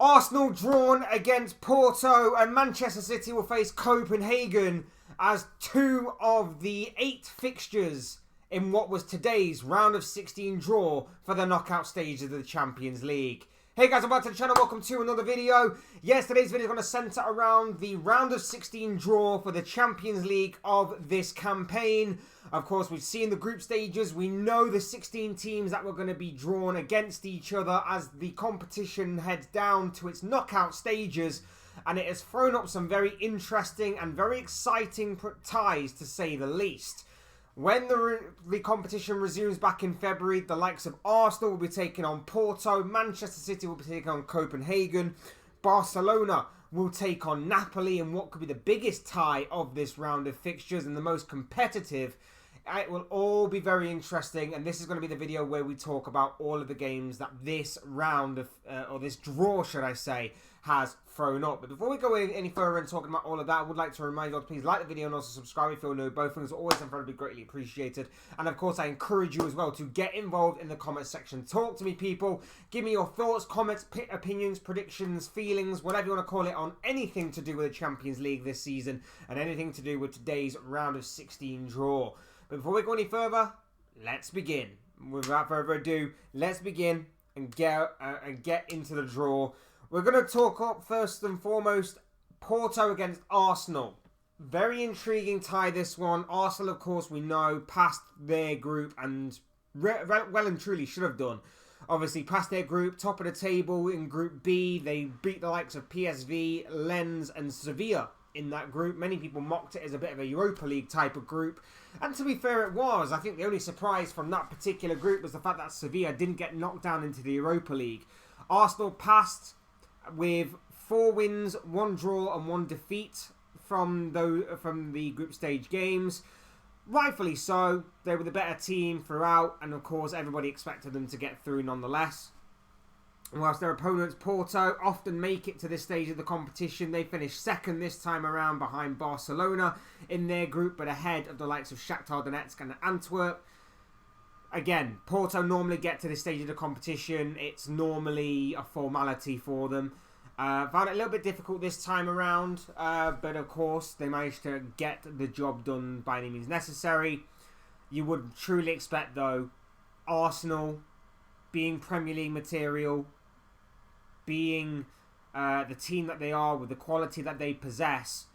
Arsenal drawn against Porto, and Manchester City will face Copenhagen as 2 of the 8 fixtures in what was today's round of 16 draw for the knockout stage of the Champions League. Hey guys, welcome back to the channel, welcome to another video. Yes, today's video is going to centre around the round of 16 draw for the Champions League of this campaign. Of course, we've seen the group stages, we know the 16 teams that were going to be drawn against each other as the competition heads down to its knockout stages. And it has thrown up some very interesting and very exciting ties, to say the least. When the competition resumes back in February, the likes of Arsenal will be taking on Porto, Manchester City will be taking on Copenhagen, Barcelona will take on Napoli in what could be the biggest tie of this round of fixtures and the most competitive. It will all be very interesting, and this is going to be the video where we talk about all of the games that this round of, or this draw, should I say, has thrown up. But before we go any further and talking about all of that, I would like to remind you all to please like the video and also subscribe if you're new. Both things are always incredibly greatly appreciated. And of course, I encourage you as well to get involved in the comment section. Talk to me, people. Give me your thoughts, comments, opinions, predictions, feelings, whatever you want to call it, on anything to do with the Champions League this season and anything to do with today's round of 16 draw. But before we go any further, let's begin. Without further ado, let's begin and get into the draw. We're going to talk up first and foremost Porto against Arsenal. Very intriguing tie, this one. Arsenal, of course, we know, passed their group and well and truly should have done. Obviously, passed their group, top of the table in Group B. They beat the likes of PSV, Lens and Sevilla in that group. Many people mocked it as a bit of a Europa League type of group. And to be fair, it was. I think the only surprise from that particular group was the fact that Sevilla didn't get knocked down into the Europa League. Arsenal passed with 4 wins, 1 draw and 1 defeat from the group stage games. Rightfully so. They were the better team throughout, and of course everybody expected them to get through nonetheless. Whilst their opponents, Porto, often make it to this stage of the competition, they finished second this time around behind Barcelona in their group, but ahead of the likes of Shakhtar Donetsk and Antwerp. Again, Porto normally get to this stage of the competition. It's normally a formality for them. Found it a little bit difficult this time around, but of course they managed to get the job done by any means necessary. You would truly expect, though, Arsenal, being Premier League material, being the team that they are with the quality that they possess,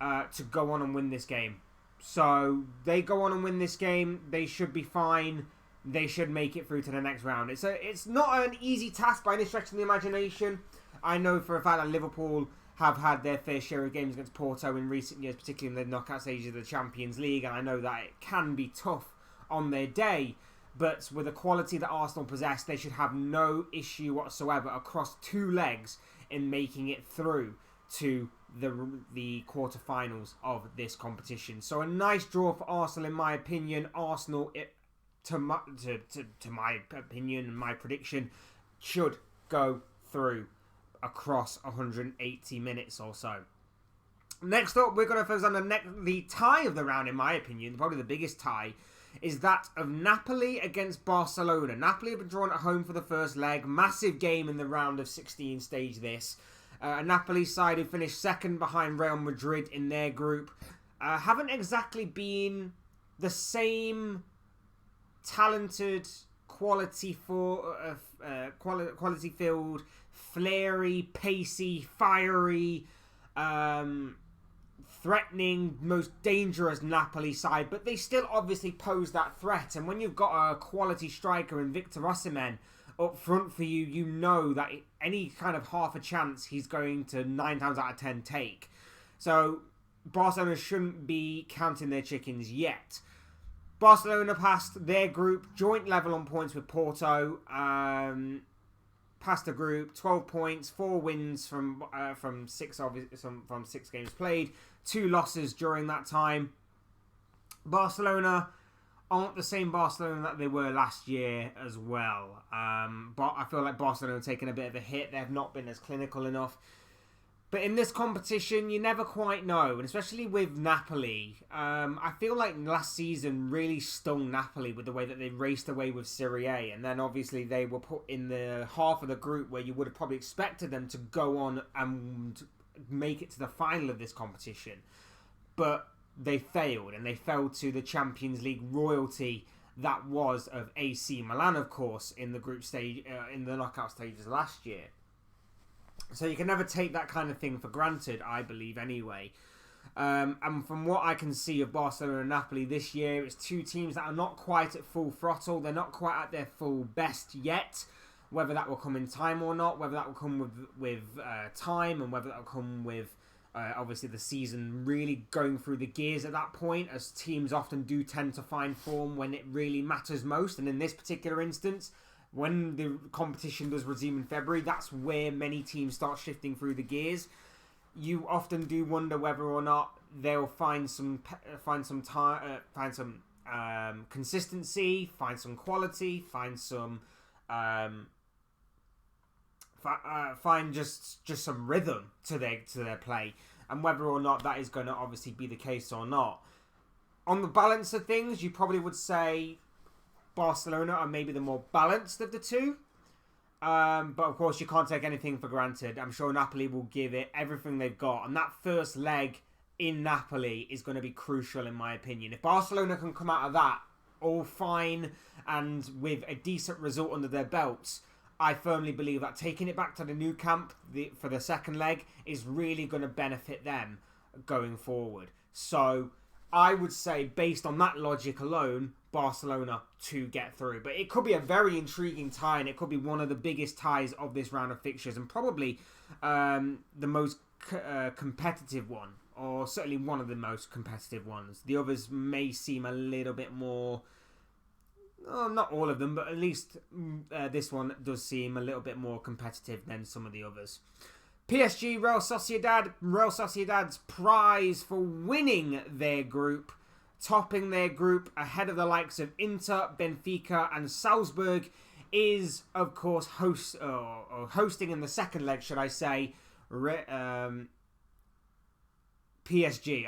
to go on and win this game. So they go on and win this game. They should be fine. They should make it through to the next round. It's not an easy task by any stretch of the imagination. I know for a fact that Liverpool have had their fair share of games against Porto in recent years, particularly in the knockout stages of the Champions League, and I know that it can be tough on their day. But with the quality that Arsenal possess, they should have no issue whatsoever across 2 legs in making it through to the quarterfinals of this competition. So a nice draw for Arsenal, in my opinion. Arsenal, to my opinion and my prediction, should go through across 180 minutes or so. Next up, we're going to focus on the tie of the round, in my opinion. Probably the biggest tie is that of Napoli against Barcelona. Napoli have been drawn at home for the first leg. Massive game in the round of 16 stage this. A Napoli side who finished second behind Real Madrid in their group. Haven't exactly been the same talented, quality-filled, flary, pacey, fiery, threatening, most dangerous Napoli side, but they still obviously pose that threat. And when you've got a quality striker in Victor Osimhen up front for you, you know that any kind of half a chance he's going to 9 times out of 10 take. So Barcelona shouldn't be counting their chickens yet. Barcelona passed their group, joint level on points with Porto. Passed the group, 12 points, 4 wins from 6 games played, 2 losses during that time. Barcelona aren't the same Barcelona that they were last year as well. But I feel like Barcelona have taken a bit of a hit. They have not been as clinical enough. But in this competition, you never quite know, and especially with Napoli. I feel like last season really stung Napoli with the way that they raced away with Serie A, and then obviously they were put in the half of the group where you would have probably expected them to go on and make it to the final of this competition. But they failed, and they fell to the Champions League royalty that was of AC Milan, of course, in the group stage, in the knockout stages last year. So you can never take that kind of thing for granted, I believe, anyway. And from what I can see of Barcelona and Napoli this year, it's two teams that are not quite at full throttle. They're not quite at their full best yet. Whether that will come in time or not, whether that will come with time, and whether that will come with obviously the season really going through the gears at that point, as teams often do tend to find form when it really matters most. And in this particular instance, when the competition does resume in February, that's where many teams start shifting through the gears. You often do wonder whether or not they'll find some consistency, find some quality, find just some rhythm to their play, and whether or not that is going to obviously be the case or not. On the balance of things, you probably would say Barcelona are maybe the more balanced of the two. But of course, you can't take anything for granted. I'm sure Napoli will give it everything they've got. And that first leg in Napoli is going to be crucial, in my opinion. If Barcelona can come out of that all fine and with a decent result under their belts, I firmly believe that taking it back to the new camp for the second leg is really going to benefit them going forward. So I would say, based on that logic alone, Barcelona to get through. But it could be a very intriguing tie, and it could be one of the biggest ties of this round of fixtures, and probably the most competitive one, or certainly one of the most competitive ones. The others may seem a little bit more... Oh, not all of them, but at least this one does seem a little bit more competitive than some of the others. PSG, Real Sociedad. Real Sociedad's prize for winning their group, topping their group ahead of the likes of Inter, Benfica and Salzburg, is, of course, hosting in the second leg, should I say, PSG.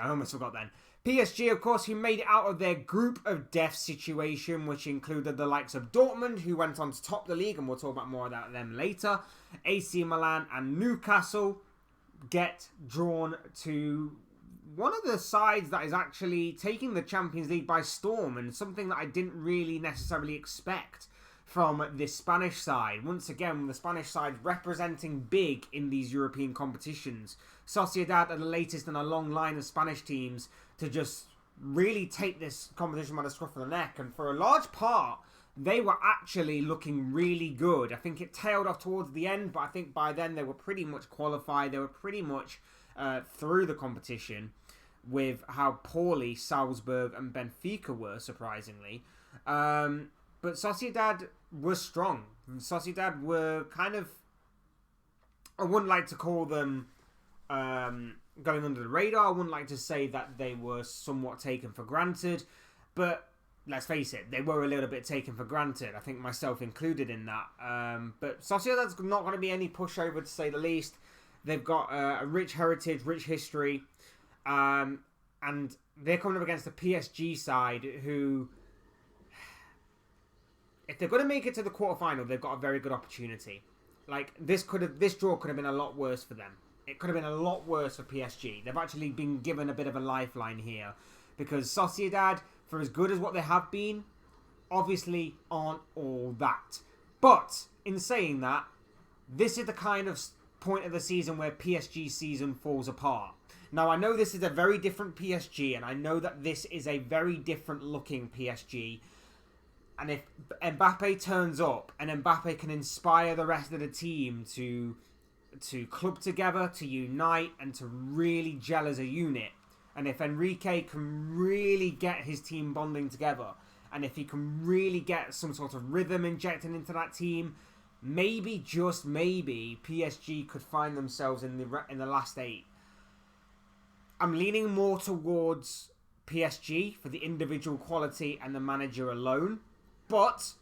I almost forgot then. PSG, of course, who made it out of their group of death situation, which included the likes of Dortmund, who went on to top the league, and we'll talk about more about them later. AC Milan and Newcastle get drawn to one of the sides that is actually taking the Champions League by storm, and something that I didn't really necessarily expect from this Spanish side. Once again, the Spanish side representing big in these European competitions. Sociedad are the latest in a long line of Spanish teams to just really take this competition by the scruff of the neck, and for a large part, they were actually looking really good. I think it tailed off towards the end, but I think by then they were pretty much qualified. They were pretty much through the competition, with how poorly Salzburg and Benfica were, surprisingly. But Sociedad was strong. Sociedad were kind of... I wouldn't like to call them going under the radar. I wouldn't like to say that they were somewhat taken for granted. But let's face it, they were a little bit taken for granted. I think myself included in that. But Sociedad's not going to be any pushover, to say the least. They've got a rich heritage, rich history. And they're coming up against the PSG side, who... If they're going to make it to the quarterfinal, they've got a very good opportunity. Like, this draw could have been a lot worse for them. It could have been a lot worse for PSG. They've actually been given a bit of a lifeline here, because Sociedad, for as good as what they have been, obviously aren't all that. But in saying that, this is the kind of point of the season where PSG season falls apart. Now, I know this is a very different PSG, and I know that this is a very different looking PSG. And if Mbappe turns up, and Mbappe can inspire the rest of the team to club together, to unite, and to really gel as a unit, and if Enrique can really get his team bonding together, and if he can really get some sort of rhythm injected into that team, maybe, just maybe, PSG could find themselves in the last 8. I'm leaning more towards PSG for the individual quality and the manager alone. But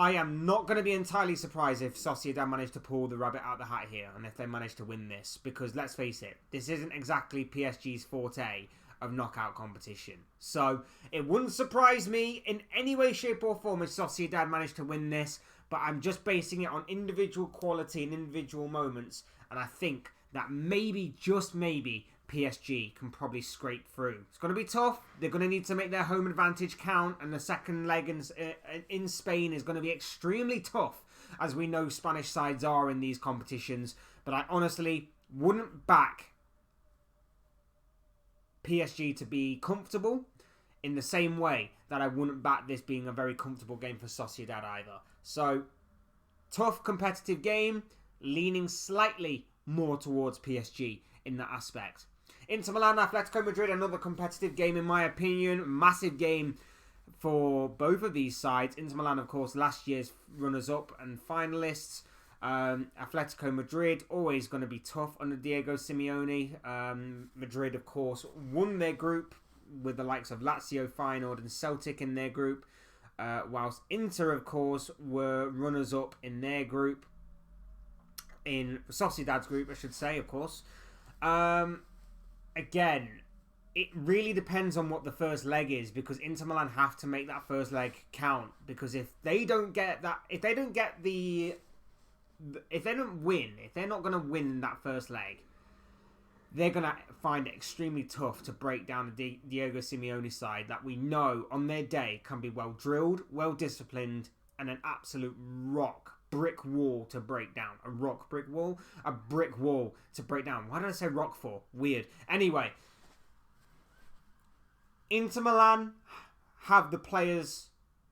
I am not going to be entirely surprised if Sociedad manage to pull the rabbit out of the hat here and if they manage to win this. Because let's face it, this isn't exactly PSG's forte of knockout competition. So it wouldn't surprise me in any way, shape or form if Sociedad managed to win this. But I'm just basing it on individual quality and individual moments. And I think that maybe, just maybe, PSG can probably scrape through. It's going to be tough. They're going to need to make their home advantage count. And the second leg in Spain is going to be extremely tough, as we know Spanish sides are in these competitions. But I honestly wouldn't back PSG to be comfortable in the same way that I wouldn't back this being a very comfortable game for Sociedad either. So, tough competitive game, leaning slightly more towards PSG in that aspect. Inter Milan, Atletico Madrid, another competitive game in my opinion. Massive game for both of these sides. Inter Milan, of course, last year's runners-up and finalists. Atletico Madrid, always going to be tough under Diego Simeone. Madrid, of course, won their group with the likes of Lazio, Feyenoord and Celtic in their group. Whilst Inter, of course, were runners-up in their group. In Sociedad's group, I should say, of course. Again, it really depends on what the first leg is, because Inter Milan have to make that first leg count. Because if they don't get that, if they're not going to win that first leg, they're going to find it extremely tough to break down the Diego Simeone side that we know on their day can be well drilled, well disciplined, and an absolute brick wall to break down. A brick wall to break down. Why did I say rock for? Weird. Anyway, Inter Milan have the players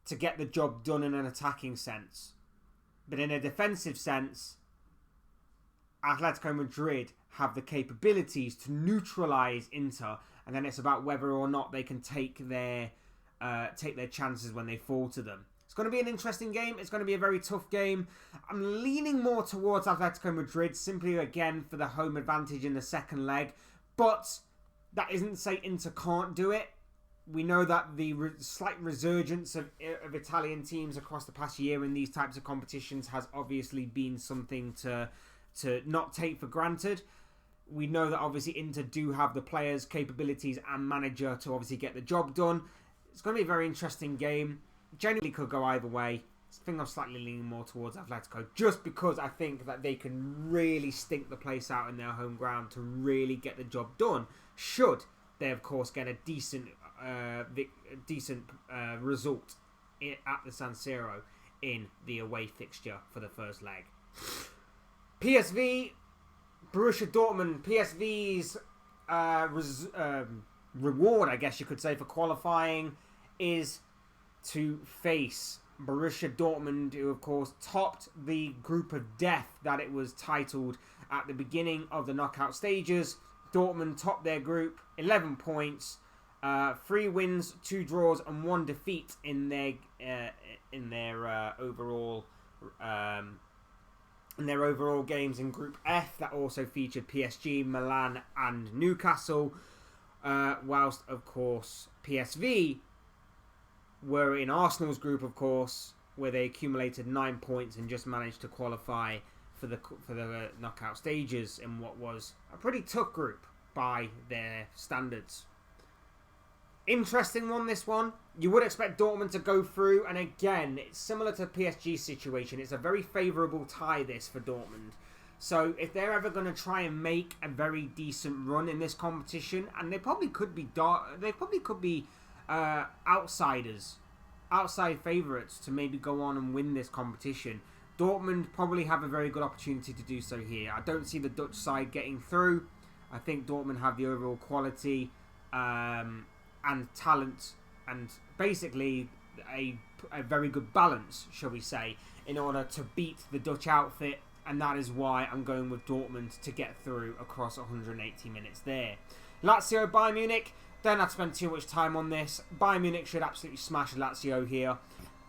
to get the job done in an attacking sense. But in a defensive sense, Atletico Madrid have the capabilities to neutralise Inter, and then it's about whether or not they can take their chances when they fall to them. It's going to be an interesting game. It's going to be a very tough game. I'm leaning more towards Atletico Madrid, simply again for the home advantage in the second leg. But that isn't to say Inter can't do it. We know that the slight resurgence of Italian teams across the past year in these types of competitions has obviously been something to not take for granted. We know that obviously Inter do have the players, capabilities and manager to obviously get the job done. It's going to be a very interesting game. Genuinely could go either way. I think I'm slightly leaning more towards Atletico, just because I think that they can really stink the place out in their home ground to really get the job done. Should they, of course, get a decent result at the San Siro in the away fixture for the first leg. PSV, Borussia Dortmund. PSV's reward, I guess you could say, for qualifying is to face Borussia Dortmund, who of course topped the group of death that it was titled at the beginning of the knockout stages. Dortmund topped their group, 11 points, 3 wins, 2 draws and 1 defeat in their overall games in Group F. That also featured PSG, Milan and Newcastle, whilst of course PSV were in Arsenal's group, of course, where they accumulated 9 points and just managed to qualify for the knockout stages in what was a pretty tough group by their standards. Interesting one, this one. You would expect Dortmund to go through, and again, it's similar to PSG's situation. It's a very favourable tie, this, for Dortmund. So if they're ever going to try and make a very decent run in this competition, and they probably could be outside favourites to maybe go on and win this competition, Dortmund probably have a very good opportunity to do so here. I don't see the Dutch side getting through. I think Dortmund have the overall quality and talent and basically a very good balance, shall we say, in order to beat the Dutch outfit, and that is why I'm going with Dortmund to get through across 180 minutes there. Lazio, Bayern Munich. Don't have to spend too much time on this. Bayern Munich should absolutely smash Lazio here.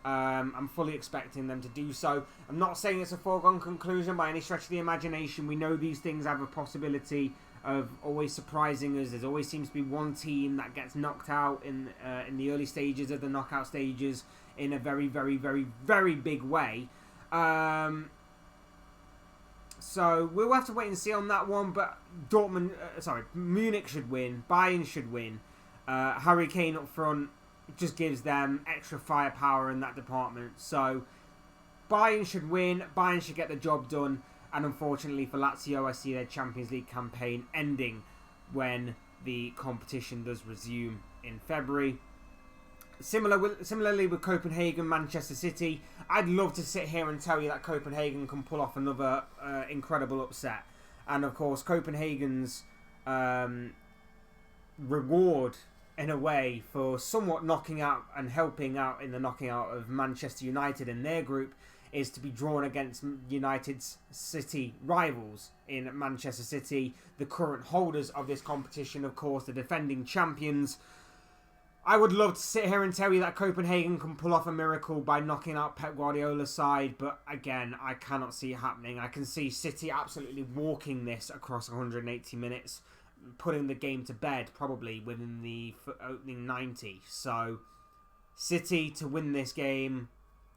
I'm fully expecting them to do so. I'm not saying it's a foregone conclusion by any stretch of the imagination. We know these things have a possibility of always surprising us. There always seems to be one team that gets knocked out in the early stages of the knockout stages in a very, very, very, very big way. So we'll have to wait and see on that one. But Munich should win. Bayern should win. Harry Kane up front just gives them extra firepower in that department. So Bayern should win. Bayern should get the job done. And unfortunately for Lazio, I see their Champions League campaign ending when the competition does resume in February. Similarly with Copenhagen, Manchester City, I'd love to sit here and tell you that Copenhagen can pull off another incredible upset. And of course, Copenhagen's reward, in a way, for somewhat knocking out and helping out in the knocking out of Manchester United in their group is to be drawn against United's City rivals in Manchester City, the current holders of this competition, of course, the defending champions. I would love to sit here and tell you that Copenhagen can pull off a miracle by knocking out Pep Guardiola's side, but again, I cannot see it happening. I can see City absolutely walking this across 180 minutes, putting the game to bed probably within the opening 90. So, City to win this game,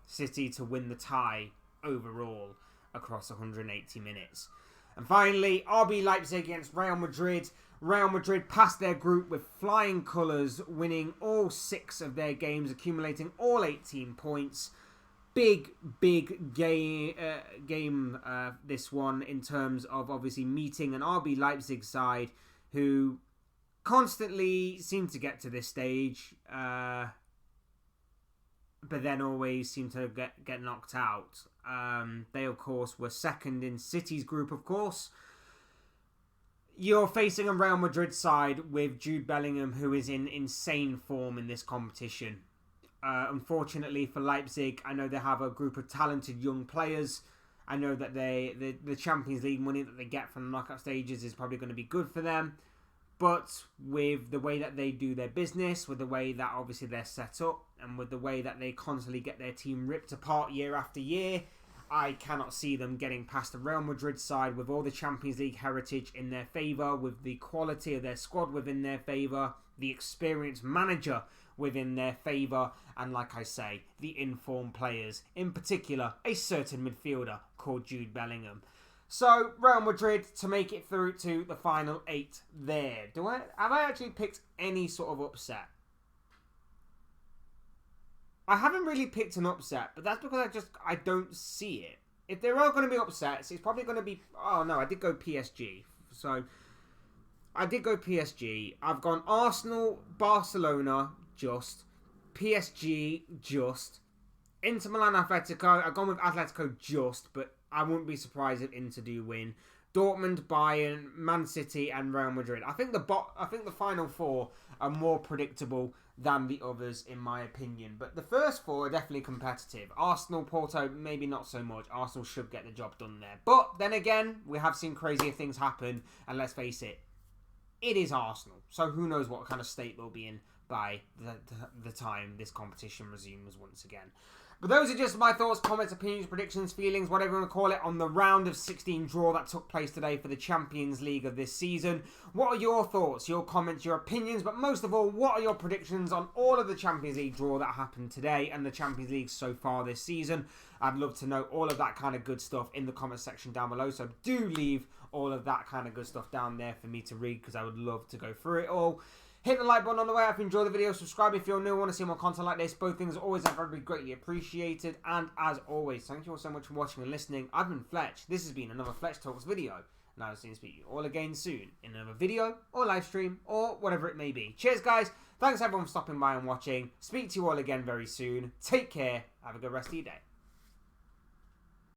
City to win the tie overall across 180 minutes. And finally, RB Leipzig against Real Madrid. Real Madrid passed their group with flying colours, winning all 6 of their games, accumulating all 18 points. Big game this one in terms of obviously meeting an RB Leipzig side who constantly seem to get to this stage, but then always seem to get knocked out. They, of course, were second in City's group, of course. You're facing a Real Madrid side with Jude Bellingham, who is in insane form in this competition. Unfortunately for Leipzig, I know they have a group of talented young players. I know that the Champions League money that they get from the knockout stages is probably going to be good for them. But with the way that they do their business, with the way that obviously they're set up, and with the way that they constantly get their team ripped apart year after year, I cannot see them getting past the Real Madrid side with all the Champions League heritage in their favour, with the quality of their squad within their favour, the experienced manager within their favour, and like I say, the informed players, in particular a certain midfielder called Jude Bellingham. So, Real Madrid to make it through to the final 8 there. Have I actually picked any sort of upset? I haven't really picked an upset, but that's because I don't see it. If there are going to be upsets, it's probably going to be... Oh, no, I did go PSG. So, I did go PSG. I've gone Arsenal, Barcelona, just. PSG, just. Inter Milan, Atletico. I've gone with Atletico, just, but I wouldn't be surprised if Inter do win. Dortmund, Bayern, Man City, and Real Madrid. I think the final 4 are more predictable than the others, in my opinion. But the first 4 are definitely competitive. Arsenal, Porto, maybe not so much. Arsenal should get the job done there. But then again, we have seen crazier things happen. And let's face it, it is Arsenal. So who knows what kind of state they'll be in by the time this competition resumes once again. But those are just my thoughts, comments, opinions, predictions, feelings, whatever you want to call it, on the round of 16 draw that took place today for the Champions League of this season. What are your thoughts, your comments, your opinions, but most of all, what are your predictions on all of the Champions League draw that happened today and the Champions League so far this season? I'd love to know all of that kind of good stuff in the comment section down below, so do leave all of that kind of good stuff down there for me to read, because I would love to go through it all. Hit the like button on the way up if you enjoy the video. Subscribe if you're new and want to see more content like this. Both things are always and very greatly appreciated. And as always, thank you all so much for watching and listening. I've been Fletch. This has been another Fletch Talks video. And I'll see you speak to you all again soon in another video or live stream or whatever it may be. Cheers, guys. Thanks everyone for stopping by and watching. Speak to you all again very soon. Take care. Have a good rest of your day.